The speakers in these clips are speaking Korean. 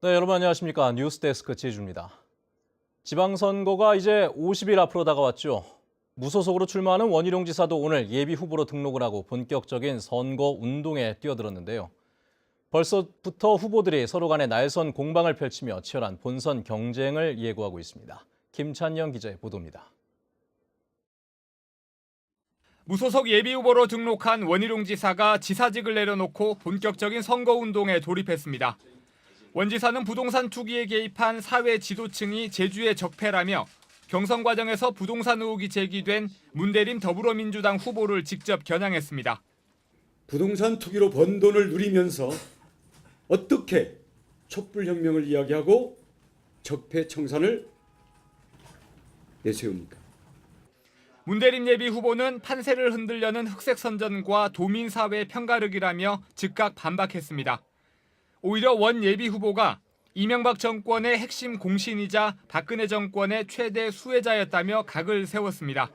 네, 여러분 안녕하십니까. 뉴스데스크 지혜주입니다. 지방선거가 이제 50일 앞으로 다가왔죠. 무소속으로 출마하는 원희룡 지사도 오늘 예비 후보로 등록을 하고 본격적인 선거 운동에 뛰어들었는데요. 벌써부터 후보들이 서로 간에 날선 공방을 펼치며 치열한 본선 경쟁을 예고하고 있습니다. 김찬영 기자의 보도입니다. 무소속 예비후보로 등록한 원희룡 지사가 지사직을 내려놓고 본격적인 선거운동에 돌입했습니다. 원 지사는 부동산 투기에 개입한 사회 지도층이 제주의 적폐라며 경선 과정에서 부동산 의혹이 제기된 문대림 더불어민주당 후보를 직접 겨냥했습니다. 부동산 투기로 번 돈을 누리면서 어떻게 촛불혁명을 이야기하고 적폐 청산을 내세웁니까? 문대림 예비 후보는 판세를 흔들려는 흑색 선전과 도민사회 편가르기라며 즉각 반박했습니다. 오히려 원 예비 후보가 이명박 정권의 핵심 공신이자 박근혜 정권의 최대 수혜자였다며 각을 세웠습니다.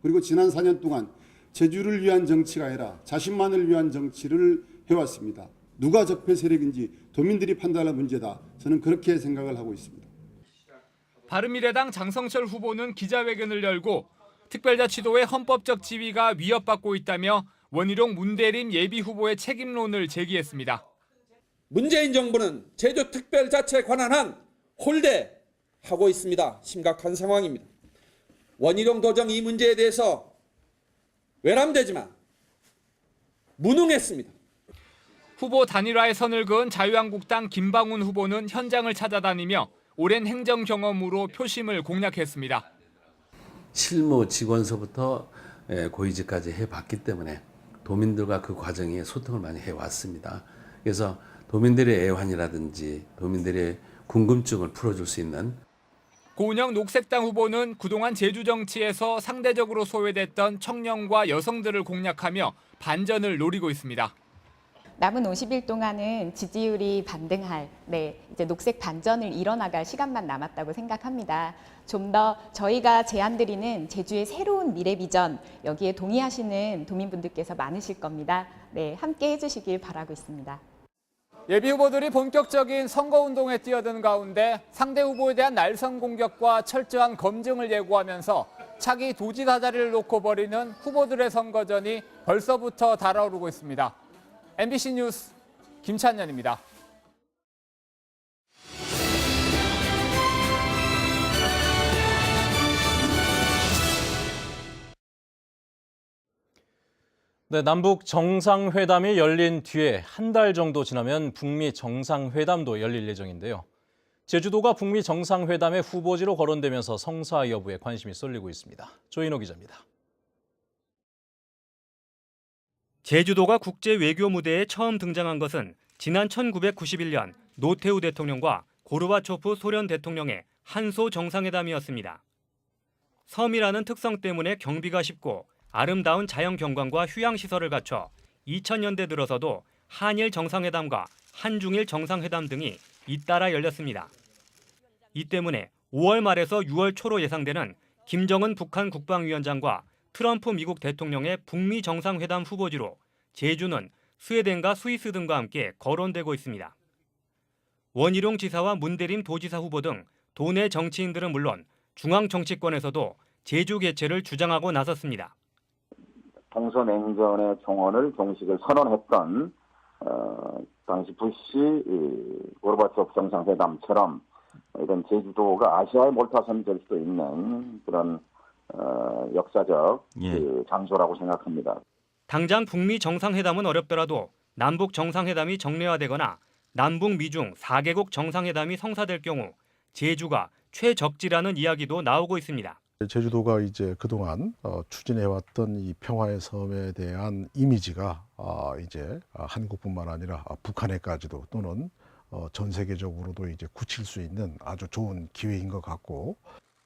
그리고 지난 4년 동안 제주를 위한 정치가 아니라 자신만을 위한 정치를 해왔습니다. 누가 적폐 세력인지 도민들이 판단할 문제다. 저는 그렇게 생각을 하고 있습니다. 바른미래당 장성철 후보는 기자회견을 열고 특별자치도의 헌법적 지위가 위협받고 있다며 원희룡 문대림 예비 후보의 책임론을 제기했습니다. 문재인 정부는 제주특별자치에 관한 한 홀대하고 있습니다. 심각한 상황입니다. 원희룡 도정 이 문제에 대해서 외람되지만 무능했습니다. 후보 단일화에 선을 그은 자유한국당 김방훈 후보는 현장을 찾아다니며 오랜 행정 경험으로 표심을 공략했습니다. 실무 직원서부터 고위직까지 해봤기 때문에 도민들과 그 과정에 소통을 많이 해왔습니다. 그래서 도민들의 애환이라든지 도민들의 궁금증을 풀어줄 수 있는 고은영 녹색당 후보는 그동안 제주 정치에서 상대적으로 소외됐던 청년과 여성들을 공략하며 반전을 노리고 있습니다. 남은 50일 동안은 지지율이 반등할, 이제 녹색 반전을 이뤄나갈 시간만 남았다고 생각합니다. 좀 더 저희가 제안드리는 제주의 새로운 미래 비전, 여기에 동의하시는 도민분들께서 많으실 겁니다. 함께 해주시길 바라고 있습니다. 예비 후보들이 본격적인 선거운동에 뛰어든 가운데 상대 후보에 대한 날선 공격과 철저한 검증을 예고하면서 차기 도지사 자리를 놓고 벌이는 후보들의 선거전이 벌써부터 달아오르고 있습니다. MBC 뉴스 김찬현입니다. 네, 남북 정상회담이 열린 뒤에 한 달 정도 지나면 북미 정상회담도 열릴 예정인데요. 제주도가 북미 정상회담의 후보지로 거론되면서 성사 여부에 관심이 쏠리고 있습니다. 조인호 기자입니다. 제주도가 국제 외교 무대에 처음 등장한 것은 지난 1991년 노태우 대통령과 고르바초프 소련 대통령의 한소 정상회담이었습니다. 섬이라는 특성 때문에 경비가 쉽고 아름다운 자연 경관과 휴양시설을 갖춰 2000년대 들어서도 한일 정상회담과 한중일 정상회담 등이 잇따라 열렸습니다. 이 때문에 5월 말에서 6월 초로 예상되는 김정은 북한 국방위원장과 트럼프 미국 대통령의 북미 정상회담 후보지로 제주는 스웨덴과 스위스 등과 함께 거론되고 있습니다. 원희룡 지사와 문대림 도지사 후보 등 도내 정치인들은 물론 중앙 정치권에서도 제주 개최를 주장하고 나섰습니다. 동서냉전의 종언을 정식을 선언했던 당시 부시 고르바초프 정상회담처럼 이런 제주도가 아시아의 몰타선이 될 수도 있는 그런 역사적 장소라고 생각합니다. 당장 북미 정상회담은 어렵더라도 남북 정상회담이 정례화되거나 남북 미중 4개국 정상회담이 성사될 경우 제주가 최적지라는 이야기도 나오고 있습니다. 제주도가 이제 그동안 추진해왔던 이 평화의 섬에 대한 이미지가 이제 한국뿐만 아니라 북한에까지도 또는 전 세계적으로도 이제 굳힐 수 있는 아주 좋은 기회인 것 같고,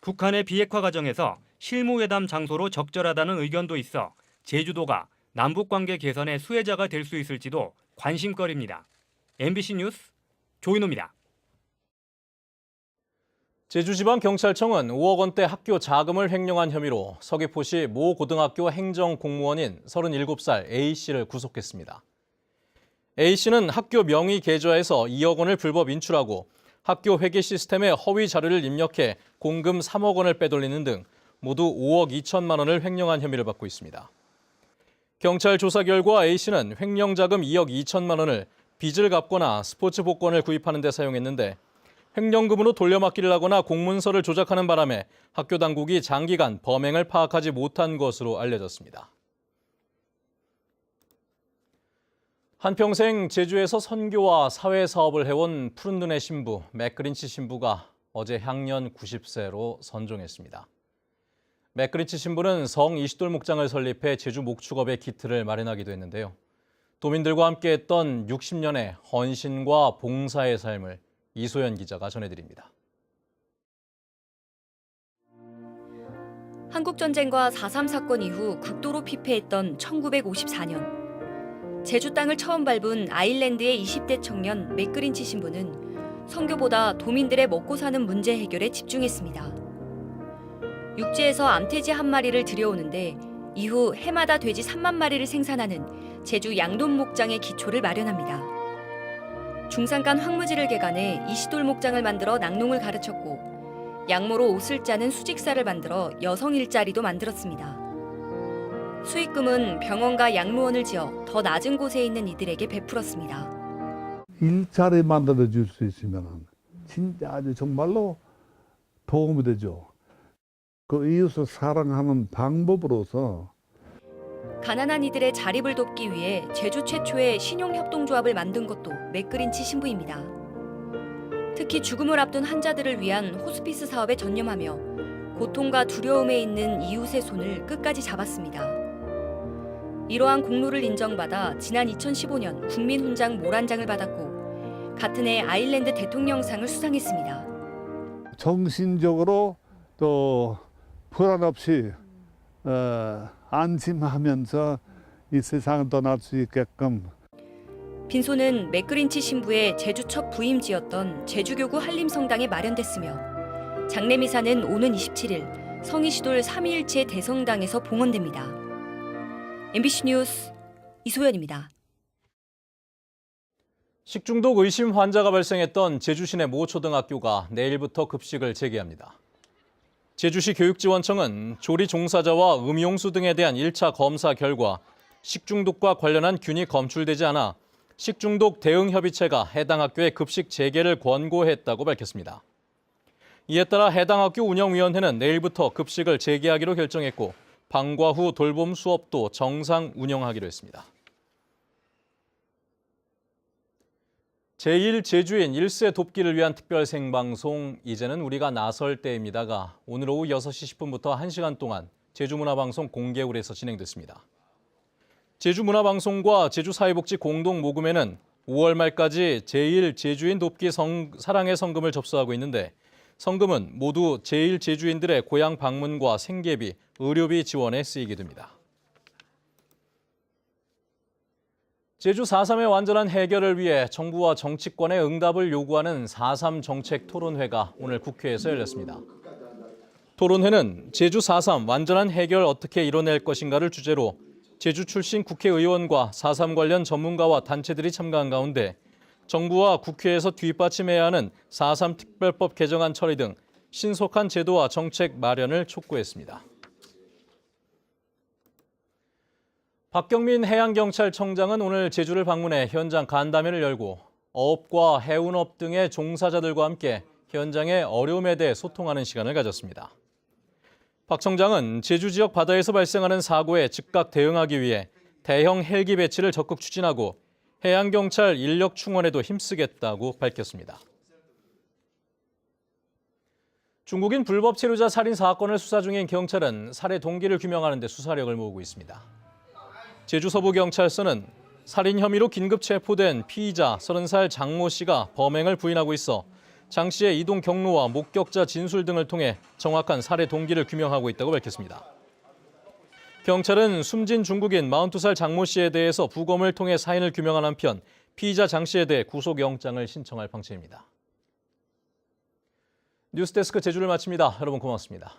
북한의 비핵화 과정에서 실무회담 장소로 적절하다는 의견도 있어 제주도가 남북관계 개선의 수혜자가 될 수 있을지도 관심거리입니다. MBC 뉴스 조인호입니다. 제주지방경찰청은 5억 원대 학교 자금을 횡령한 혐의로 서귀포시 모 고등학교 행정공무원인 37살 A씨를 구속했습니다. A씨는 학교 명의 계좌에서 2억 원을 불법 인출하고 학교 회계 시스템에 허위 자료를 입력해 공금 3억 원을 빼돌리는 등 모두 5억 2천만 원을 횡령한 혐의를 받고 있습니다. 경찰 조사 결과 A씨는 횡령 자금 2억 2천만 원을 빚을 갚거나 스포츠 복권을 구입하는 데 사용했는데 횡령금으로 돌려막기를 하거나 공문서를 조작하는 바람에 학교 당국이 장기간 범행을 파악하지 못한 것으로 알려졌습니다. 한평생 제주에서 선교와 사회사업을 해온 푸른눈의 신부 맥그린치 신부가 어제 향년 90세로 선종했습니다. 맥그린치 신부는 성 이시돌 목장을 설립해 제주 목축업의 기틀을 마련하기도 했는데요. 도민들과 함께했던 60년의 헌신과 봉사의 삶을 이소연 기자가 전해드립니다. 한국전쟁과 4.3 사건 이후 극도로 피폐했던 1954년. 제주 땅을 처음 밟은 아일랜드의 20대 청년 맥그린치 신부는 선교보다 도민들의 먹고 사는 문제 해결에 집중했습니다. 육지에서 암돼지 한 마리를 들여오는데 이후 해마다 돼지 3만 마리를 생산하는 제주 양돈 목장의 기초를 마련합니다. 중산간 황무지를 개간해 이시돌 목장을 만들어 낙농을 가르쳤고 양모로 옷을 짜는 수직사를 만들어 여성 일자리도 만들었습니다. 수익금은 병원과 양로원을 지어 더 낮은 곳에 있는 이들에게 베풀었습니다. 일자리 만들어줄 수 있으면 진짜 아주 정말로 도움이 되죠. 그 이웃을 사랑하는 방법으로서 가난한 이들의 자립을 돕기 위해 제주 최초의 신용협동조합을 만든 것도 맥그린치 신부입니다. 특히 죽음을 앞둔 환자들을 위한 호스피스 사업에 전념하며 고통과 두려움에 있는 이웃의 손을 끝까지 잡았습니다. 이러한 공로를 인정받아 지난 2015년 국민훈장 모란장을 받았고 같은 해 아일랜드 대통령상을 수상했습니다. 정신적으로 또 불안 없이 안심하면서 이 세상을 떠날 수 있게끔. 빈소는 맥그린치 신부의 제주 첫 부임지였던 제주교구 한림성당에 마련됐으며 장례미사는 오는 27일 성이시돌 3.2일체 대성당에서 봉헌됩니다. MBC 뉴스 이소연입니다. 식중독 의심 환자가 발생했던 제주 시내 모 초등학교가 내일부터 급식을 재개합니다. 제주시 교육지원청은 조리 종사자와 음용수 등에 대한 1차 검사 결과 식중독과 관련한 균이 검출되지 않아 식중독 대응 협의체가 해당 학교의 급식 재개를 권고했다고 밝혔습니다. 이에 따라 해당 학교 운영위원회는 내일부터 급식을 재개하기로 결정했고 방과 후 돌봄 수업도 정상 운영하기로 했습니다. 제1제주인 1세 돕기를 위한 특별 생방송 이제는 우리가 나설 때입니다가 오늘 오후 6시 10분부터 1시간 동안 제주문화방송 공개홀에서 진행됐습니다. 제주문화방송과 제주사회복지 공동모금회는 5월 말까지 제1제주인 돕기 사랑의 성금을 접수하고 있는데 성금은 모두 제1제주인들의 고향 방문과 생계비, 의료비 지원에 쓰이게 됩니다. 제주 4.3의 완전한 해결을 위해 정부와 정치권의 응답을 요구하는 4.3 정책 토론회가 오늘 국회에서 열렸습니다. 토론회는 제주 4.3 완전한 해결 어떻게 이뤄낼 것인가를 주제로 제주 출신 국회의원과 4.3 관련 전문가와 단체들이 참가한 가운데 정부와 국회에서 뒷받침해야 하는 4.3 특별법 개정안 처리 등 신속한 제도와 정책 마련을 촉구했습니다. 박경민 해양경찰청장은 오늘 제주를 방문해 현장 간담회를 열고 어업과 해운업 등의 종사자들과 함께 현장의 어려움에 대해 소통하는 시간을 가졌습니다. 박 청장은 제주 지역 바다에서 발생하는 사고에 즉각 대응하기 위해 대형 헬기 배치를 적극 추진하고 해양경찰 인력 충원에도 힘쓰겠다고 밝혔습니다. 중국인 불법 체류자 살인 사건을 수사 중인 경찰은 살해 동기를 규명하는 데 수사력을 모으고 있습니다. 제주 서부경찰서는 살인 혐의로 긴급 체포된 피의자 30살 장모 씨가 범행을 부인하고 있어 장 씨의 이동 경로와 목격자 진술 등을 통해 정확한 살해 동기를 규명하고 있다고 밝혔습니다. 경찰은 숨진 중국인 42살 장모 씨에 대해서 부검을 통해 사인을 규명한 한편 피의자 장 씨에 대해 구속영장을 신청할 방침입니다. 뉴스데스크 제주를 마칩니다. 여러분 고맙습니다.